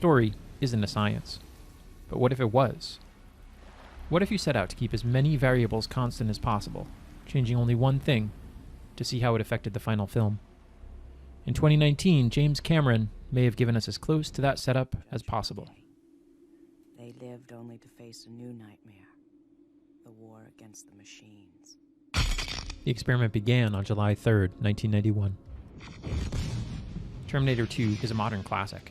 story isn't a science. But what if it was? What if you set out to keep as many variables constant as possible, changing only one thing, to see how it affected the final film? In 2019, James Cameron may have given us as close to that setup as possible. They lived only to face a new nightmare, the war against the machines. The experiment began on July 3rd, 1991. Terminator 2 is a modern classic.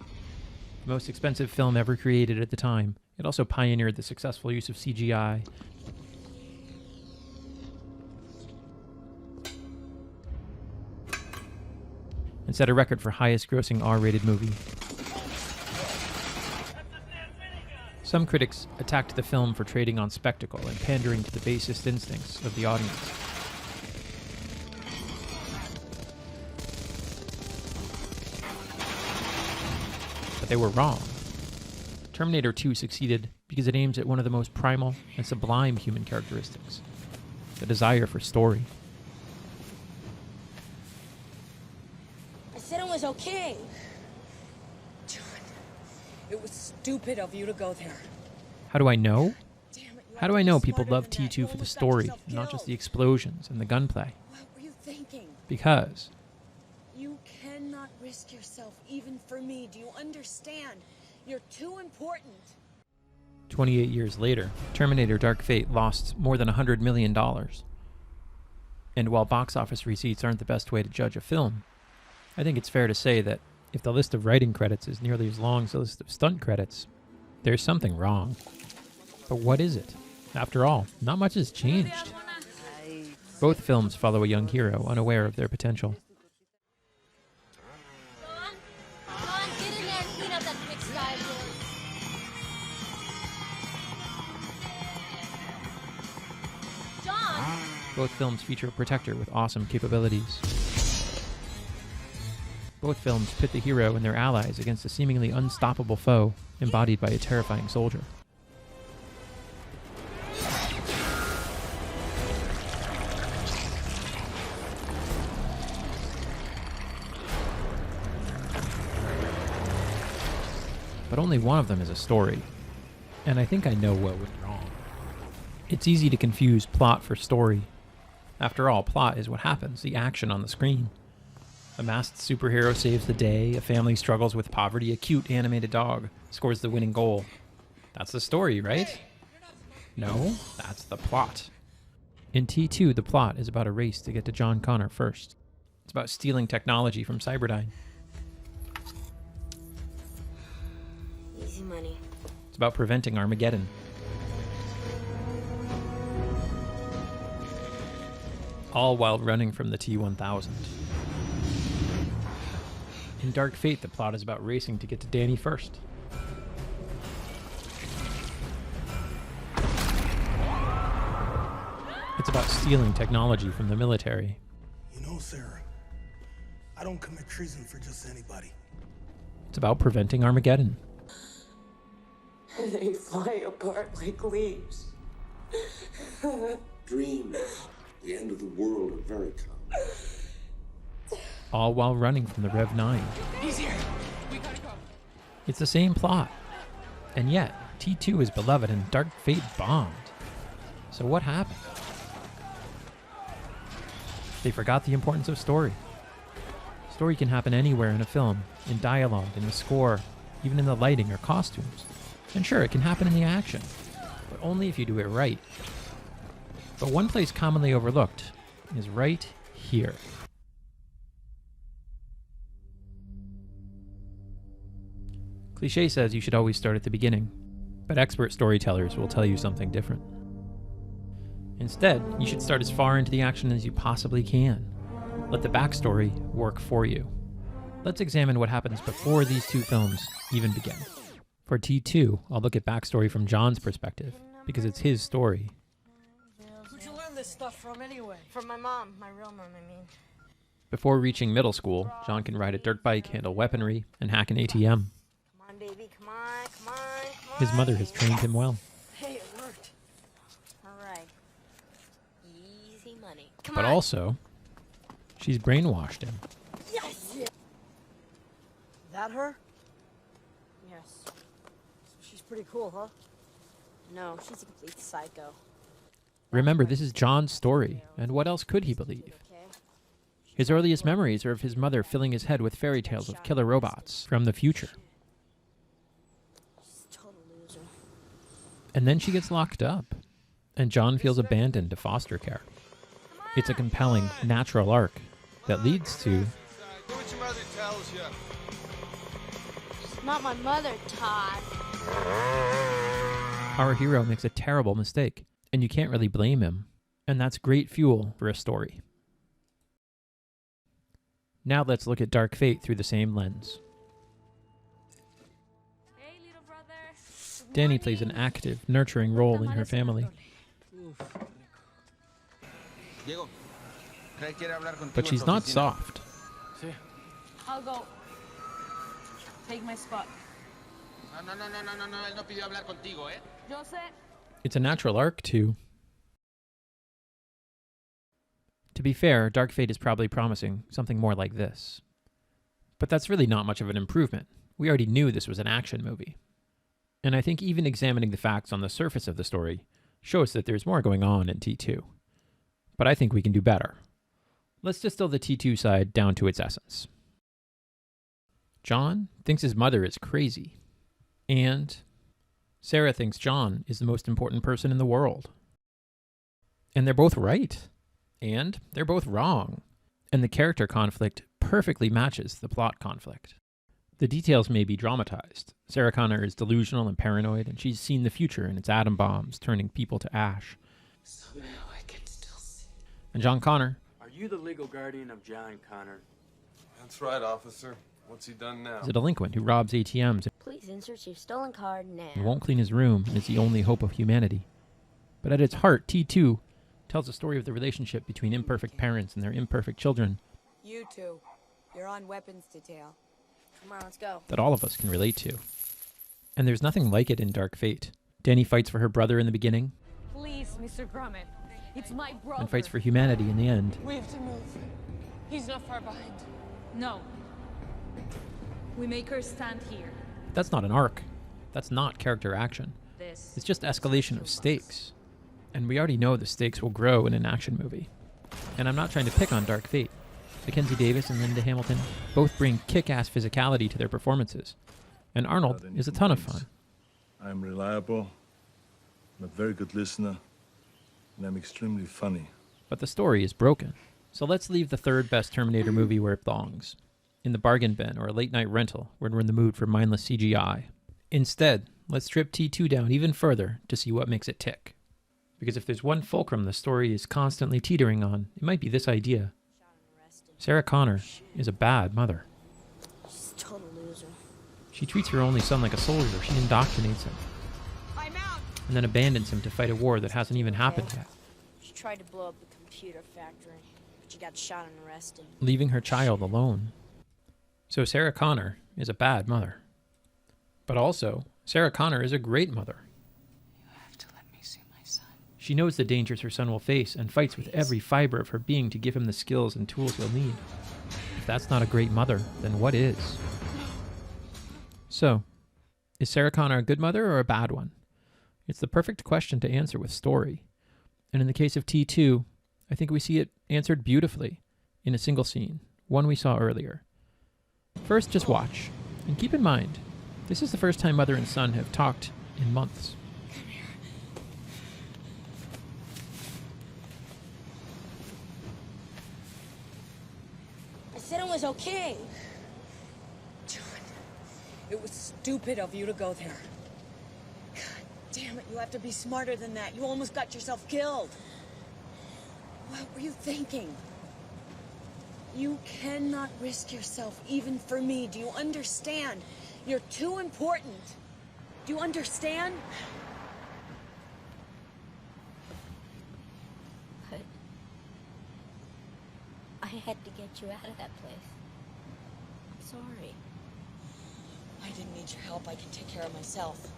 The most expensive film ever created at the time, it also pioneered the successful use of CGI. And set a record for highest grossing R-rated movie. Some critics attacked the film for trading on spectacle and pandering to the basest instincts of the audience. But they were wrong. Terminator 2 succeeded because it aims at one of the most primal and sublime human characteristics, the desire for story. I said it was okay. John, it was stupid of you to go there. How do I know? Damn it, How do I know people love T2 for the story, and not just the explosions and the gunplay? What were you thinking? Because You cannot risk yourself even for me. Do you understand? You're too important. 28 years later, Terminator Dark Fate lost more than $100 million. And while box office receipts aren't the best way to judge a film, I think it's fair to say that if the list of writing credits is nearly as long as the list of stunt credits, there's something wrong. But what is it? After all, not much has changed. Both films follow a young hero unaware of their potential. Get in there and clean up that pigsty of yours. John! Both films feature a protector with awesome capabilities. Both films pit the hero and their allies against a seemingly unstoppable foe embodied by a terrifying soldier. But only one of them is a story, and I think I know what went wrong. It's easy to confuse plot for story. After all, plot is what happens, the action on the screen. A masked superhero saves the day, a family struggles with poverty, a cute animated dog scores the winning goal. That's the story, right? No, that's the plot. In T2, the plot is about a race to get to John Connor first. It's about stealing technology from Cyberdyne. Easy money. It's about preventing Armageddon. All while running from the T-1000. In Dark Fate, the plot is about racing to get to Danny first. It's about stealing technology from the military. You know, Sarah, I don't commit treason for just anybody. It's about preventing Armageddon. They fly apart like leaves. Dreams, the end of the world are very common. All while running from the Rev 9. He's here. We gotta go. It's the same plot. And yet, T2 is beloved and Dark Fate bombed. So what happened? They forgot the importance of story. Story can happen anywhere in a film, in dialogue, in the score, even in the lighting or costumes. And sure, it can happen in the action, but only if you do it right. But one place commonly overlooked is right here. Cliché says you should always start at the beginning, but expert storytellers will tell you something different. Instead, you should start as far into the action as you possibly can. Let the backstory work for you. Let's examine what happens before these two films even begin. For T2, I'll look at backstory from John's perspective, because it's his story. Who'd you learn this stuff from anyway? From my mom. My real mom, I mean. Before reaching middle school, John can ride a dirt bike, handle weaponry, and hack an ATM. Come on, baby. Come on. Come on. Come on. His mother has trained him well. Hey, it worked. All right. Easy money. Come But on. also, she's brainwashed him. Yes! That her? Yes. She's pretty cool, huh? No, she's a complete psycho. Remember, this is John's story, and what else could he believe? His earliest memories are of his mother filling his head with fairy tales of killer robots from the future. She's a total loser. And then she gets locked up, and John feels abandoned to foster care. It's a compelling, natural arc that leads to... Do what your mother tells you. She's not my mother, Todd. Our hero makes a terrible mistake, and you can't really blame him. And that's great fuel for a story. Now let's look at Dark Fate through the same lens. Hey, little brother. Danny plays an active, nurturing role in her family, Diego, Craig quiere hablar contigo but en she's su not oficina. soft. I'll go. Take my spot. No, él no pidió hablar contigo, ¿eh? Joseph? It's a natural arc, too. To be fair, Dark Fate is probably promising something more like this. But that's really not much of an improvement. We already knew this was an action movie. And I think even examining the facts on the surface of the story shows that there's more going on in T2. But I think we can do better. Let's distill the T2 side down to its essence. John thinks his mother is crazy. And Sarah thinks John is the most important person in the world. And they're both right. And they're both wrong. And the character conflict perfectly matches the plot conflict. The details may be dramatized. Sarah Connor is delusional and paranoid, and she's seen the future and its atom bombs turning people to ash. Somehow I can still see. And John Connor Are you the legal guardian of John Connor? That's right, officer. What's he done now? is a delinquent who robs ATMs Please insert your stolen card now. and won't clean his room and is the only hope of humanity. But at its heart, T2 tells a story of the relationship between imperfect parents and their imperfect children You two, you're on weapons detail. Come on, let's go. that all of us can relate to. And there's nothing like it in Dark Fate. Danny fights for her brother in the beginning Please, Mr. Grumman. It's my brother. and fights for humanity in the end. We have to move. He's not far behind. No. We make her stand here. That's not an arc. That's not character action. This. It's just escalation of stakes. And we already know the stakes will grow in an action movie. And I'm not trying to pick on Dark Fate. Mackenzie Davis and Linda Hamilton both bring kick-ass physicality to their performances. And Arnold is a ton of fun. I'm reliable, I'm a very good listener, and I'm extremely funny. But the story is broken. So let's leave the third best Terminator movie where it belongs. In the bargain bin or a late night rental when we're in the mood for mindless CGI. Instead, let's strip T2 down even further to see what makes it tick. Because if there's one fulcrum the story is constantly teetering on, it might be this idea. Sarah Connor is a bad mother. She's a total loser. She treats her only son like a soldier. She indoctrinates him. I'm out. And then abandons him to fight a war that hasn't even happened yet. She tried to blow up the computer factory, but she got shot and arrested. Leaving her child alone. So Sarah Connor is a bad mother. But also, Sarah Connor is a great mother. You have to let me see my son. She knows the dangers her son will face and fights with every fiber of her being to give him the skills and tools he'll need. If that's not a great mother, then what is? So, is Sarah Connor a good mother or a bad one? It's the perfect question to answer with story. And in the case of T2, I think we see it answered beautifully in a single scene, one we saw earlier. First, just watch. And keep in mind, this is the first time mother and son have talked in months. I said it was okay. John, it was stupid of you to go there. God damn it, you have to be smarter than that. You almost got yourself killed. What were you thinking? You cannot risk yourself, even for me. Do you understand? You're too important. Do you understand? But I had to get you out of that place. I'm sorry. I didn't need your help. I can take care of myself.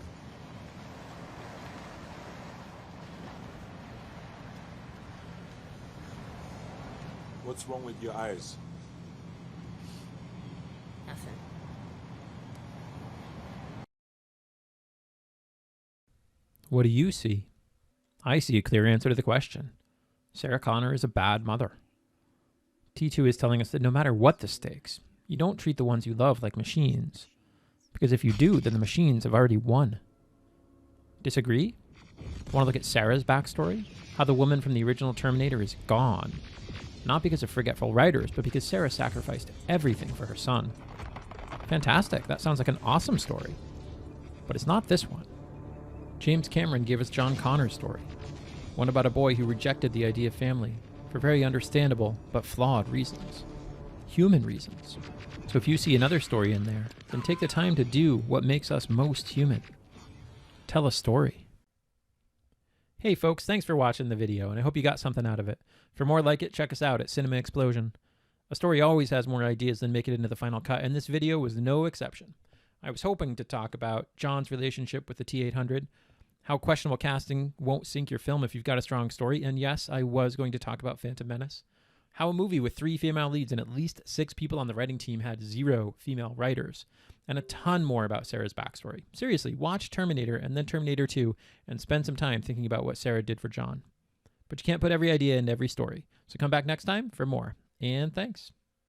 What's wrong with your eyes? Nothing. What do you see? I see a clear answer to the question. Sarah Connor is a bad mother. T2 is telling us that no matter what the stakes, you don't treat the ones you love like machines. Because if you do, then the machines have already won. Disagree? Want to look at Sarah's backstory? How the woman from the original Terminator is gone. Not because of forgetful writers, but because Sarah sacrificed everything for her son. Fantastic. That sounds like an awesome story. But it's not this one. James Cameron gave us John Connor's story. One about a boy who rejected the idea of family for very understandable but flawed reasons. Human reasons. So if you see another story in there, then take the time to do what makes us most human. Tell a story. Hey folks, thanks for watching the video, and I hope you got something out of it. For more like it, check us out at Cinema Explosion. A story always has more ideas than make it into the final cut, and this video was no exception. I was hoping to talk about John's relationship with the T-800, how questionable casting won't sink your film if you've got a strong story, and yes, I was going to talk about Phantom Menace. How a movie with 3 female leads and at least 6 people on the writing team had 0 female writers, and a ton more about Sarah's backstory. Seriously, watch Terminator and then Terminator 2 and spend some time thinking about what Sarah did for John. But you can't put every idea into every story, so come back next time for more, and thanks.